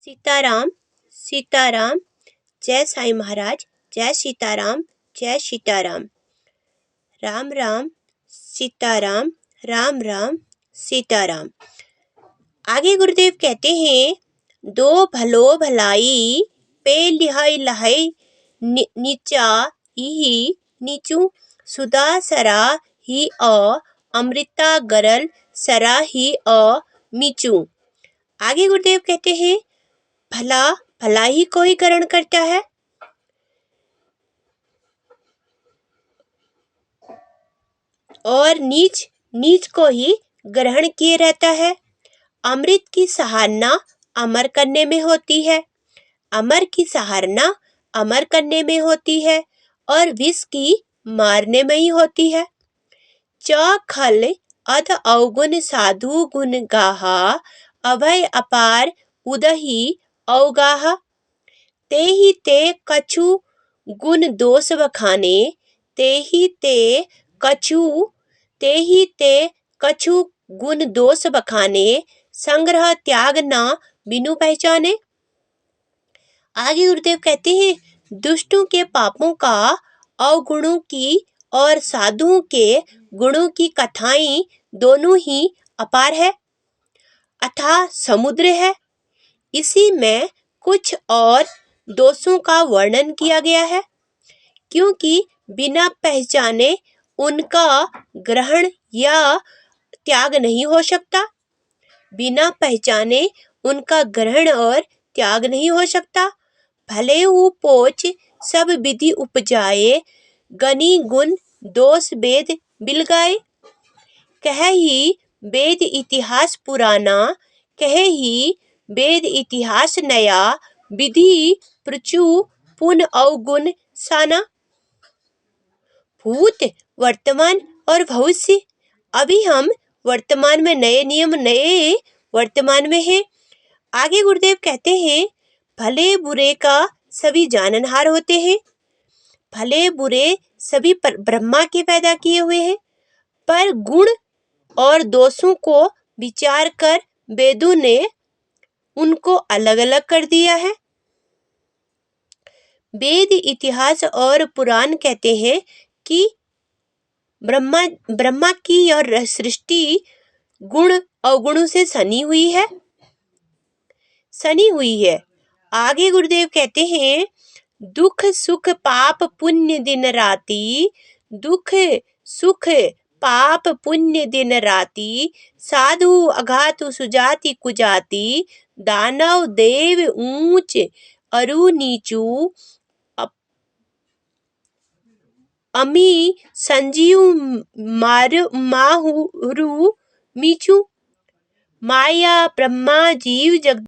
सीताराम सीताराम। जय साईं महाराज। जय सीताराम। जय सीताराम। राम राम सीताराम। राम राम सीताराम। आगे गुरुदेव कहते हैं, दो भलो भलाई पे लिहाई लहाई नीचा इही नीचू सुदा सरा ही अमृता गरल सरा ही मीचू। आगे गुरुदेव कहते हैं, भला भलाई को ही ग्रहण करता है और नीच नीच को ही ग्रहण किए रहता है। अमृत की सराहना अमर करने में होती है, अमर की सराहना अमर करने में होती है और विष की मारने में ही होती है। चखल अध अवगुण साधु गुण गाहा अभय अपार उदही अवगाहा। ते ही ते कछु गुण दोष बखाने ते ही ते कछु गुण दोष बखाने संग्रह त्याग ना बिनु पहचाने। आगे गुरुदेव कहते हैं, दुष्टों के पापों का अवगुणों की और साधुओं के गुणों की कथाएं दोनों ही अपार है, अथाह समुद्र है। इसी में कुछ और दोषों का वर्णन किया गया है, क्योंकि बिना पहचाने उनका ग्रहण या त्याग नहीं हो सकता। बिना पहचाने उनका ग्रहण और त्याग नहीं हो सकता। भले हु पोच सब विधि उपजाए गनि गुण दोष वेद बिलगाए। कहे ही वेद इतिहास पुराना कहे ही वेद इतिहास नया विधि प्रचु पुन अवगुण साना। भूत वर्तमान और भविष्य। अभी हम वर्तमान में नए नियम नए वर्तमान में हैं। आगे गुरुदेव कहते हैं, भले बुरे का सभी जाननहार होते हैं। भले बुरे सभी ब्रह्मा के पैदा किए हुए हैं, पर गुण और दोषों को विचार कर वेदों ने उनको अलग अलग कर दिया है। वेद इतिहास और पुराण कहते हैं कि ब्रह्मा की यह सृष्टि गुण अवगुणों से सनी हुई है। आगे गुरुदेव कहते हैं, दुख सुख पाप पुण्य दिन राति दुख सुख पाप पुण्य दिन राति साधु अघातु सुजाति कुजाति दानव देव ऊंच अरु नीचू अमी संजीव माहुरु मीचू। माया ब्रह्मा जीव जग